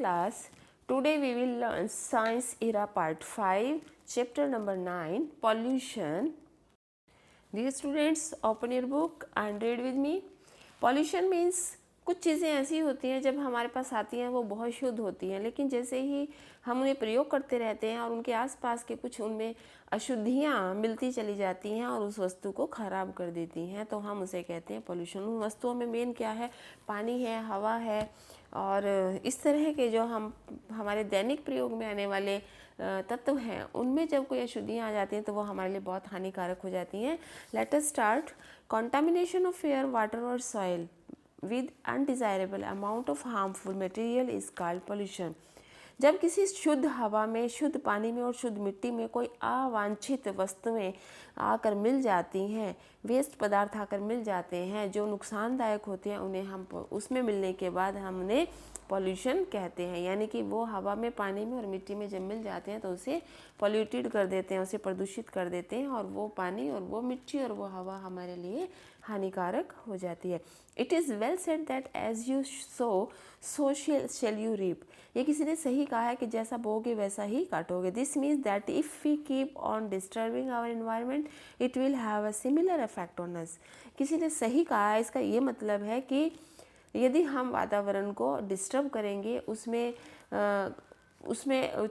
class. Today we will learn Science Era Part 5, Chapter number 9, Pollution. Dear students, open your book and read with me. Pollution means कुछ चीज़ें ऐसी होती हैं जब हमारे पास आती हैं वो बहुत शुद्ध होती हैं, लेकिन जैसे ही हम उन्हें प्रयोग करते रहते हैं और उनके आसपास के कुछ उनमें अशुद्धियाँ मिलती चली जाती हैं और उस वस्तु को ख़राब कर देती हैं, तो हम उसे कहते हैं पोल्यूशन। उन वस्तुओं में मेन क्या है? पानी है, हवा है और इस तरह के जो हमारे दैनिक प्रयोग में आने वाले तत्व हैं, उनमें जब कोई अशुद्धियाँ आ जाती हैं तो वो हमारे लिए बहुत हानिकारक हो जाती हैं। Let us start. Contamination of air, water और soil with undesirable amount of harmful material is called pollution. जब किसी शुद्ध हवा में, शुद्ध पानी में और शुद्ध मिट्टी में कोई अवांछित वस्तुएं आकर मिल जाती हैं, वेस्ट पदार्थ आकर मिल जाते हैं जो नुकसानदायक होते हैं, उन्हें हम उसमें मिलने के बाद हम उन्हें पॉल्यूशन कहते हैं। यानी कि वो हवा में, पानी में और मिट्टी में जब मिल जाते हैं तो उसे पॉल्यूटेड कर देते हैं, उसे प्रदूषित कर देते हैं और वो पानी और वो मिट्टी और वो हवा हमारे लिए हानिकारक हो जाती है। It is well said that as you sow shall you reap. ये किसी ने सही कहा है कि जैसा बोगे वैसा ही काटोगे। This means that if we keep on disturbing our environment it will have a similar effect on us. किसी ने सही कहा है, इसका ये मतलब है कि यदि हम वातावरण को डिस्टर्ब करेंगे, उसमें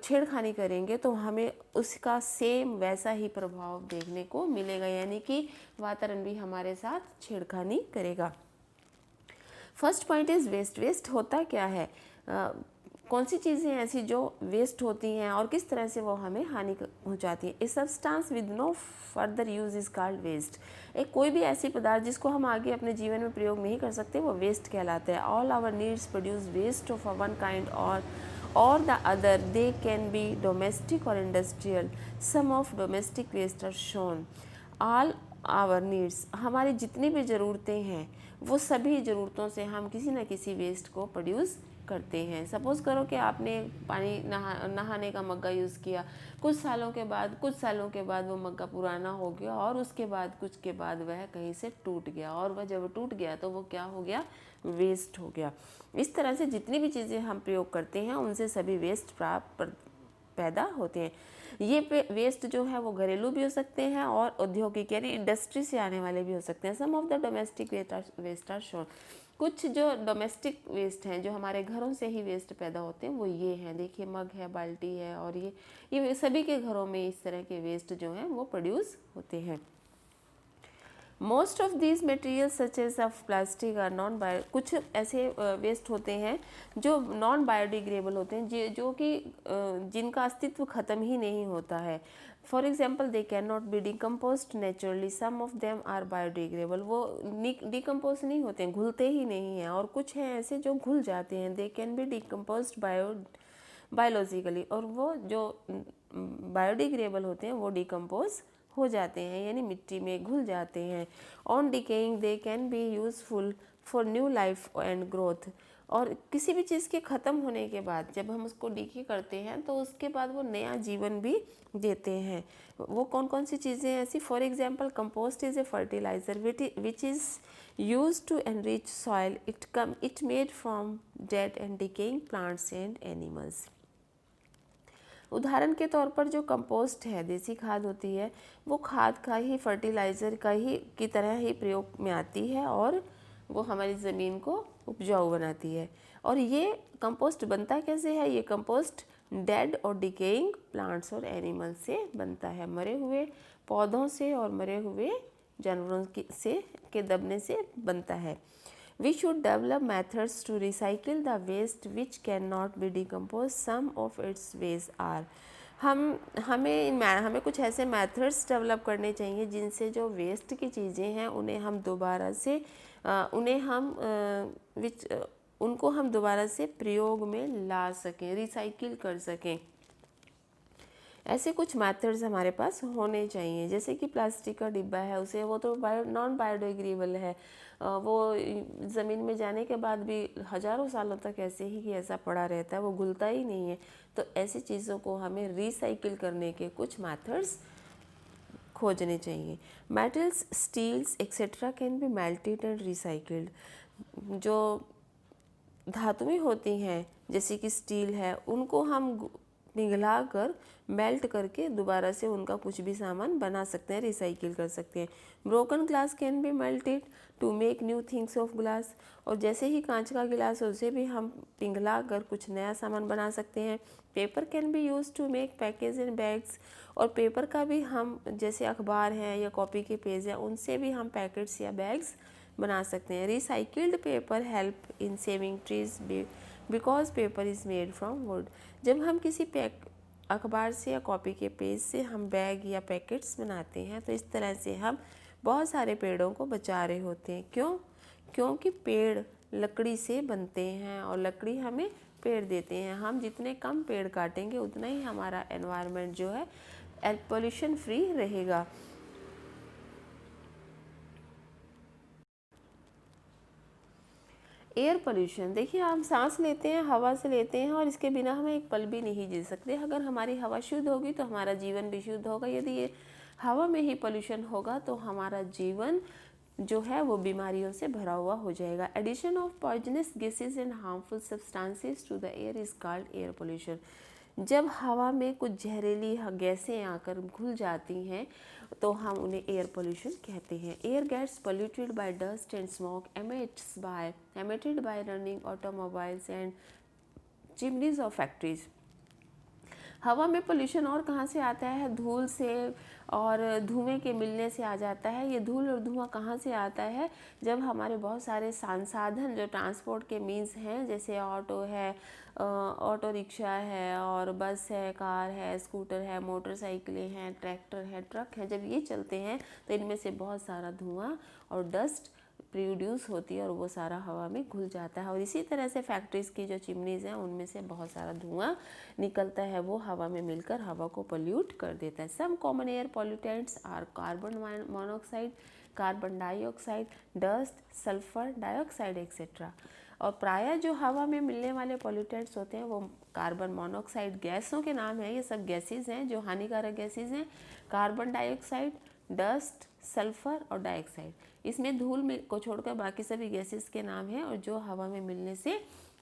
छेड़खानी करेंगे तो हमें उसका सेम वैसा ही प्रभाव देखने को मिलेगा, यानी कि वातावरण भी हमारे साथ छेड़खानी करेगा। First point is waste. Waste होता क्या है? कौन सी चीज़ें ऐसी जो वेस्ट होती हैं और किस तरह से वो हमें हानि पहुंचाती हैं? A substance with no further use is called waste. एक कोई भी ऐसी पदार्थ जिसको हम आगे अपने जीवन में प्रयोग नहीं कर सकते वो वेस्ट कहलाता है। All our needs produce waste of one kind or the other. They can be domestic or industrial. Some of domestic waste are shown. All our needs, हमारी जितनी भी ज़रूरतें हैं वो सभी ज़रूरतों से हम किसी न किसी वेस्ट को प्रोड्यूस करते हैं। सपोज़ करो कि आपने पानी नहाने का मग्गा यूज़ किया, कुछ सालों के बाद वो मग्गा पुराना हो गया और उसके बाद कुछ के बाद वह कहीं से टूट गया, और वह जब टूट गया तो वो क्या हो गया? वेस्ट हो गया। इस तरह से जितनी भी चीज़ें हम प्रयोग करते हैं उनसे सभी वेस्ट पैदा होते हैं। ये वेस्ट जो है वो घरेलू भी हो सकते हैं और औद्योगिक यानी इंडस्ट्री से आने वाले भी हो सकते हैं। Some of the domestic waste are shown. कुछ जो डोमेस्टिक वेस्ट हैं, जो हमारे घरों से ही वेस्ट पैदा होते हैं, वो ये हैं। देखिए, मग है, बाल्टी है और ये सभी के घरों में इस तरह के वेस्ट जो हैं वो प्रोड्यूस होते हैं। Most of these materials such as of plastic are non bio. कुछ ऐसे वेस्ट होते हैं जो नॉन बायोडिग्रेडेबल होते हैं, जो कि जिनका अस्तित्व ख़त्म ही नहीं होता है। For example, they can not be decomposed naturally, some of them are biodegradable. वो डिकम्पोज नहीं होते हैं, घुलते ही नहीं हैं, और कुछ हैं ऐसे जो घुल जाते हैं। They can be decomposed biologically, और वो जो बायोडिग्रेडेबल होते हैं वो डिकम्पोज हो जाते हैं, यानी मिट्टी में घुल जाते हैं। On decaying they can be useful for new life and growth. और किसी भी चीज़ के ख़त्म होने के बाद जब हम उसको डीके करते हैं तो उसके बाद वो नया जीवन भी देते हैं। वो कौन कौन सी चीज़ें ऐसी? For example, compost is a fertiliser which is use to enrich soil. It made from dead and decaying plants and animals. उदाहरण के तौर पर जो कंपोस्ट है, देसी खाद होती है, वो खाद का ही, फर्टिलाइज़र की तरह ही प्रयोग में आती है और वो हमारी ज़मीन को उपजाऊ बनाती है। और ये कंपोस्ट बनता कैसे है? ये कंपोस्ट डेड और डिकेइंग प्लांट्स और एनिमल्स से बनता है, मरे हुए पौधों से और मरे हुए जानवरों के दबने से बनता है। We should develop methods to recycle the waste which cannot be decomposed. Some of its waste are. हमें कुछ ऐसे मेथड्स डेवलप करने चाहिए जिनसे जो वेस्ट की चीज़ें हैं उन्हें हम दोबारा से उनको हम दोबारा से प्रयोग में ला सकें, रिसाइकिल कर सकें। ऐसे कुछ मेथड्स हमारे पास होने चाहिए। जैसे कि प्लास्टिक का डिब्बा है, वो तो नॉन बायोडिग्रेडेबल है, वो ज़मीन में जाने के बाद भी हज़ारों सालों तक ऐसा पड़ा रहता है, वो घुलता ही नहीं है। तो ऐसी चीज़ों को हमें रिसाइकिल करने के कुछ मेथड्स खोजने चाहिए। Metals, steels etcetera can be melted and recycled. जो धातुएं होती हैं जैसे कि स्टील है, उनको हम पिघला कर मेल्ट करके दोबारा से उनका कुछ भी सामान बना सकते हैं, रिसाइकिल कर सकते हैं। Broken glass can be melted to make new things of glass, और जैसे ही कांच का गिलास उसे भी हम पिघला कर कुछ नया सामान बना सकते हैं। Paper can be use to make package and bags, और पेपर का भी हम जैसे अखबार हैं या कॉपी के पेज हैं उनसे भी हम पैकेट्स या बैग्स बना सकते हैं। Recycled paper help in saving trees because paper is made from would. जब हम किसी अखबार से या कॉपी के पेज से हम बैग या पैकेट्स बनाते हैं तो इस तरह से हम बहुत सारे पेड़ों को बचा रहे होते हैं। क्यों? क्योंकि पेड़ लकड़ी से बनते हैं और लकड़ी हमें पेड़ देते हैं। हम जितने कम पेड़ काटेंगे उतना ही हमारा एनवायरनमेंट जो है पोल्यूशन फ्री रहेगा। एयर पोल्यूशन, देखिए हम सांस लेते हैं, हवा से लेते हैं और इसके बिना हमें एक पल भी नहीं जी सकते। अगर हमारी हवा शुद्ध होगी तो हमारा जीवन भी शुद्ध होगा। यदि ये हवा में ही पोल्यूशन होगा तो हमारा जीवन जो है वो बीमारियों से भरा हुआ हो जाएगा। Addition of poisonous gases and harmful substances to the air is called air pollution. जब हवा में कुछ जहरीली गैसें आकर घुल जाती हैं तो हम उन्हें एयर पोल्यूशन कहते हैं। Air gets polluted by dust and smoke emitted by running automobiles and chimneys of factories. हवा में पोल्यूशन और कहाँ से आता है? धूल से और धुएं के मिलने से आ जाता है। ये धूल और धुआं कहाँ से आता है? जब हमारे बहुत सारे संसाधन जो ट्रांसपोर्ट के मीन्स हैं जैसे ऑटो है, ऑटो रिक्शा है और बस है, कार है, स्कूटर है, मोटरसाइकिलें हैं, ट्रैक्टर है, ट्रक है, जब ये चलते हैं तो इनमें से बहुत सारा धुआं और डस्ट प्रोड्यूस होती है और वो सारा हवा में घुल जाता है। और इसी तरह से फैक्ट्रीज़ की जो चिमनीज़ हैं उनमें से बहुत सारा धुआं निकलता है, वो हवा में मिलकर हवा को पोल्यूट कर देता है। Some common air pollutants are carbon monoxide, carbon dioxide, dust, sulphur dioxide etcetera. और प्रायः जो हवा में मिलने वाले पोल्यूटेंट्स होते हैं वो कार्बन मोनोऑक्साइड गैसों के नाम हैं। ये सब गैसेज हैं जो हानिकारक गैसेज हैं। कार्बन डाइऑक्साइड, डस्ट, सल्फर और डाइऑक्साइड, इसमें धूल में को छोड़कर बाकी सभी गैसेस के नाम हैं और जो हवा में मिलने से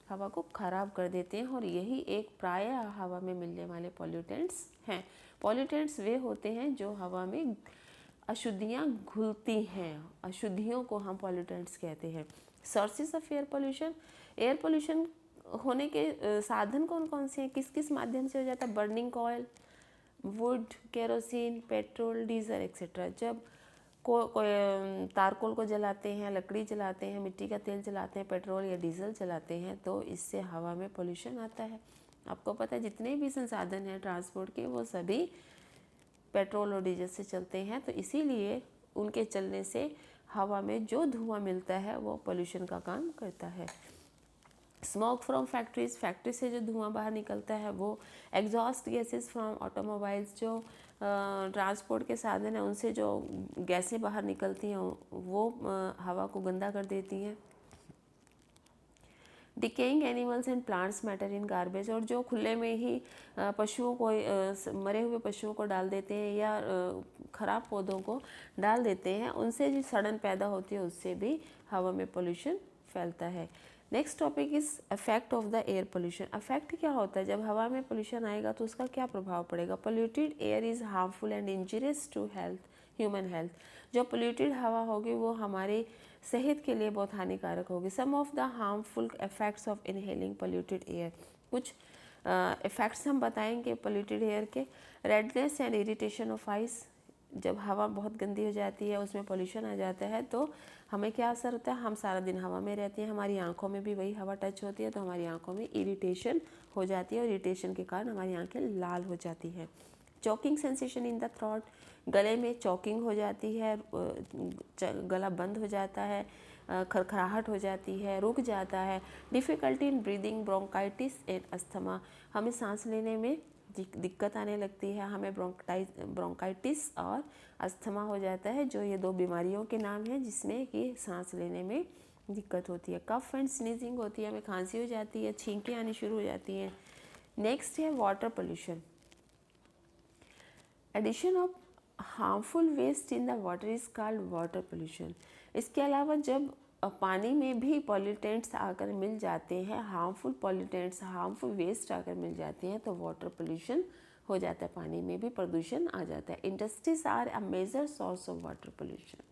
हवा को ख़राब कर देते हैं और यही एक प्रायः हवा में मिलने वाले पॉल्यूटेंट्स हैं। पॉल्यूटेंट्स वे होते हैं जो हवा में अशुद्धियाँ घुलती हैं, अशुद्धियों को हम पॉल्यूटेंट्स कहते हैं। सोर्सेज ऑफ एयर पोल्यूशन होने के साधन कौन कौन से हैं, किस किस माध्यम से हो जाता है? Burning oil, would, kerosene, petrol, diesel etcetera. जब तारकोल को जलाते हैं, लकड़ी जलाते हैं, मिट्टी का तेल जलाते हैं, पेट्रोल या डीजल जलाते हैं तो इससे हवा में पोल्यूशन आता है। आपको पता है जितने भी संसाधन हैं ट्रांसपोर्ट के वो सभी पेट्रोल और डीजल से चलते हैं, तो इसीलिए उनके चलने से हवा में जो धुआं मिलता है वो पोल्यूशन का काम करता है। स्मोक फ्रॉम फैक्ट्रीज, फैक्ट्री से जो धुआं बाहर निकलता है वो। एग्जॉस्ट गैसेस फ्रॉम ऑटोमोबाइल्स, जो ट्रांसपोर्ट के साधन हैं उनसे जो गैसें बाहर निकलती हैं वो हवा को गंदा कर देती हैं। Decaying animals and plants matter in garbage, और जो खुले में ही पशुओं को मरे हुए पशुओं को डाल देते हैं या ख़राब पौधों को डाल देते हैं, उनसे जो सड़न पैदा होती है उससे भी हवा में पोल्यूशन फैलता है। Next topic is effect of the air pollution. Effect क्या होता है? जब हवा में पोल्यूशन आएगा तो उसका क्या प्रभाव पड़ेगा? Polluted air is harmful and injurious to health, human health. जो पोल्यूटेड हवा होगी वो हमारे सेहत के लिए बहुत हानिकारक होगी। Some of the harmful effects of inhaling polluted air, कुछ इफ़ेक्ट्स हम बताएंगे पोल्यूटेड एयर के। Redness and irritation of eyes, जब हवा बहुत गंदी हो जाती है उसमें पोल्यूशन आ जाता है तो हमें क्या असर होता है? हम सारा दिन हवा में रहते हैं, हमारी आंखों में भी वही हवा टच होती है तो हमारी आंखों में इरिटेशन हो जाती है और इरिटेशन के कारण हमारी आंखें लाल हो जाती हैं। Choking sensation in the throat, गले में चॉकिंग हो जाती है, गला बंद हो जाता है, खरखराहट हो जाती है, रुक जाता है। Difficulty in breathing, bronchitis and asthma, हमें सांस लेने में दिक्कत आने लगती है, हमें ब्रोंकाइटिस और अस्थमा हो जाता है, जो ये दो बीमारियों के नाम हैं जिसमें कि सांस लेने में दिक्कत होती है। कफ एंड स्नीजिंग होती है, हमें खांसी हो जाती है, छींकें आनी शुरू हो जाती हैं। नेक्स्ट है water pollution. Addition of harmful waste in the water is called water pollution. इसके अलावा जब पानी में भी पॉल्यूटेंट्स आकर मिल जाते हैं, हार्मफुल पॉल्यूटेंट्स, हार्मफुल वेस्ट आकर मिल जाते हैं, तो वाटर पोल्यूशन हो जाता है, पानी में भी प्रदूषण आ जाता है। Industries are a major source of water pollution.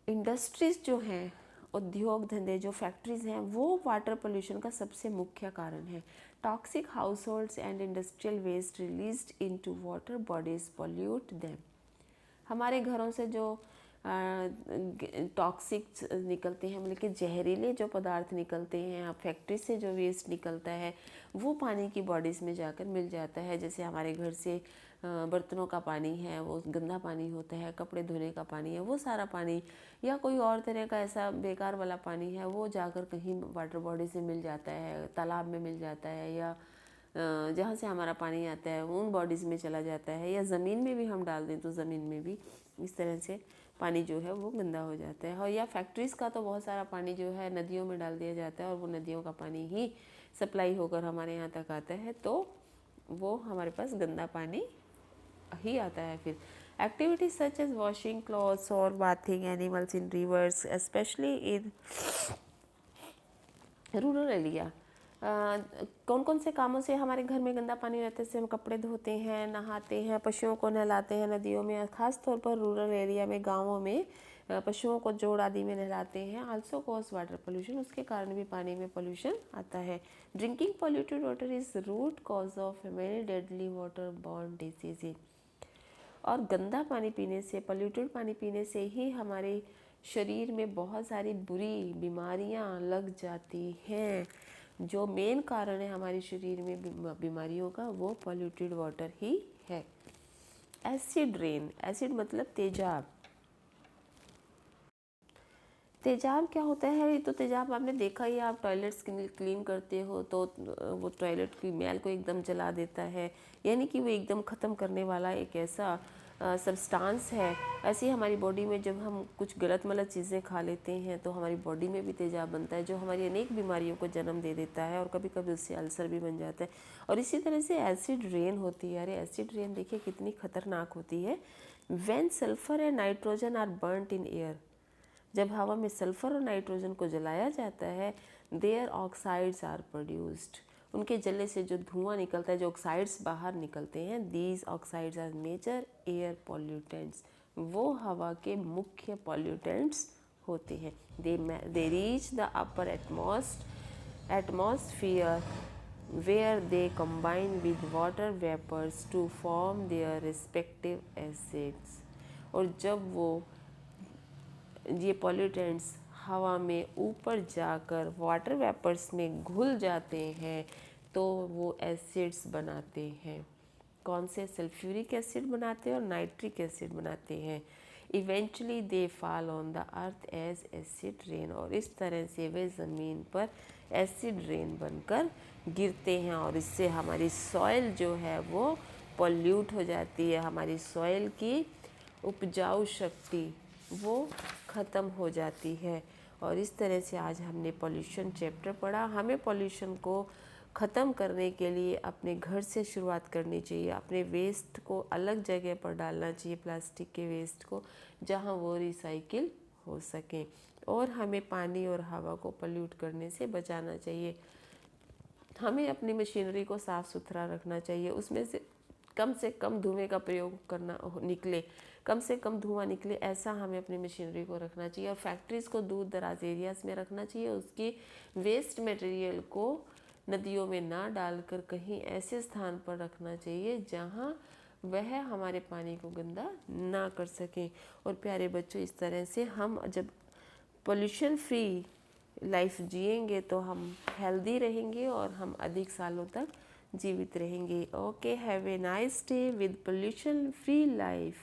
Industries जो हैं, उद्योग धंधे, जो फैक्ट्रीज हैं, वो वाटर पोल्यूशन का सबसे मुख्य कारण है। Toxic households and industrial waste released into water bodies pollute them. हमारे घरों से जो टॉक्सिक निकलते हैं, मतलब कि जहरीले जो पदार्थ निकलते हैं, फैक्ट्री से जो वेस्ट निकलता है वो पानी की बॉडीज़ में जाकर मिल जाता है। जैसे हमारे घर से बर्तनों का पानी है वो गंदा पानी होता है, कपड़े धोने का पानी है वो सारा पानी, या कोई और तरह का ऐसा बेकार वाला पानी है वो जाकर कहीं वाटर बॉडी से मिल जाता है, तालाब में मिल जाता है, या जहाँ से हमारा पानी आता है उन बॉडीज़ में चला जाता है, या ज़मीन में भी हम डाल दें तो ज़मीन में भी इस तरह से पानी जो है वो गंदा हो जाता है। और या फैक्ट्रीज़ का तो बहुत सारा पानी जो है नदियों में डाल दिया जाता है और वो नदियों का पानी ही सप्लाई होकर हमारे यहाँ तक आता है, तो वो हमारे पास गंदा पानी ही आता है। फिर activities such as washing clothes और bathing animals in rivers specially in rural area. कौन कौन से कामों से हमारे घर में गंदा पानी रहता है, जैसे हम कपड़े धोते हैं, नहाते हैं, पशुओं को नहलाते हैं नदियों में, खास तौर पर रूरल एरिया में, गाँवों में पशुओं को जोड़ आदि में नहलाते हैं। आल्सो कॉज वाटर पोल्यूशन, उसके कारण भी पानी में पोल्यूशन आता है। Drinking polluted water is root cause of many deadly waterborne disease. और गंदा पानी पीने से, पोल्यूटेड पानी पीने से ही हमारे शरीर में बहुत सारी बुरी बीमारियां लग जाती हैं। जो मेन कारण है हमारे शरीर में बीमारियों का वो पोल्यूटेड वाटर ही है। एसिड रेन, एसिड मतलब तेजाब। तेजाब क्या होता है? ये तो तेजाब आपने देखा ही, आप टॉयलेट्स क्लीन करते हो तो वो टॉयलेट की मैल को एकदम जला देता है, यानी कि वो एकदम ख़त्म करने वाला एक ऐसा सब्सटेंस है। ऐसे ही हमारी बॉडी में जब हम कुछ गलत मलत चीज़ें खा लेते हैं तो हमारी बॉडी में भी तेजाब बनता है, जो हमारी अनेक बीमारियों को जन्म दे देता है और कभी कभी उससे अल्सर भी बन जाता है। और इसी तरह से एसिड रेन होती है। अरे एसिड रेन देखिए कितनी खतरनाक होती है। When sulphur and nitrogen are burnt in air, जब हवा में सल्फर और नाइट्रोजन को जलाया जाता है, देयर ऑक्साइड्स आर प्रोड्यूस्ड, उनके जलने से जो धुआं निकलता है, जो ऑक्साइड्स बाहर निकलते हैं, these oxides are major air pollutants, वो हवा के मुख्य पॉल्यूटेंट्स होते हैं। They reach the upper atmosphere where they combine with water vapors to form their respective acids। और जब वो ये पॉल्यूटेंट्स हवा में ऊपर जाकर वाटर वेपर्स में घुल जाते हैं तो वो एसिड्स बनाते हैं। कौन से? सल्फ्यूरिक एसिड बनाते हैं और नाइट्रिक एसिड बनाते हैं। Eventually they fall on the earth as acid rain, और इस तरह से वे ज़मीन पर एसिड रेन बनकर गिरते हैं और इससे हमारी सॉइल जो है वो पॉल्यूट हो जाती है, हमारी सॉइल की उपजाऊ शक्ति वो ख़त्म हो जाती है। और इस तरह से आज हमने पॉल्यूशन चैप्टर पढ़ा। हमें पॉल्यूशन को ख़त्म करने के लिए अपने घर से शुरुआत करनी चाहिए। अपने वेस्ट को अलग जगह पर डालना चाहिए, प्लास्टिक के वेस्ट को, जहां वो रिसाइकिल हो सके। और हमें पानी और हवा को पोल्यूट करने से बचाना चाहिए। हमें अपनी मशीनरी को साफ़ सुथरा रखना चाहिए, उसमें से कम धुएं का प्रयोग करना निकले, कम से कम धुआं निकले, ऐसा हमें अपनी मशीनरी को रखना चाहिए। और फैक्ट्रीज़ को दूर दराज एरियाज़ में रखना चाहिए। उसकी वेस्ट मटेरियल को नदियों में ना डालकर कहीं ऐसे स्थान पर रखना चाहिए जहां वह हमारे पानी को गंदा ना कर सकें। और प्यारे बच्चों, इस तरह से हम जब पोल्यूशन फ्री लाइफ जिएंगे तो हम हेल्दी रहेंगे और हम अधिक सालों तक जीवित रहेंगे। Okay, have a nice day with pollution free life.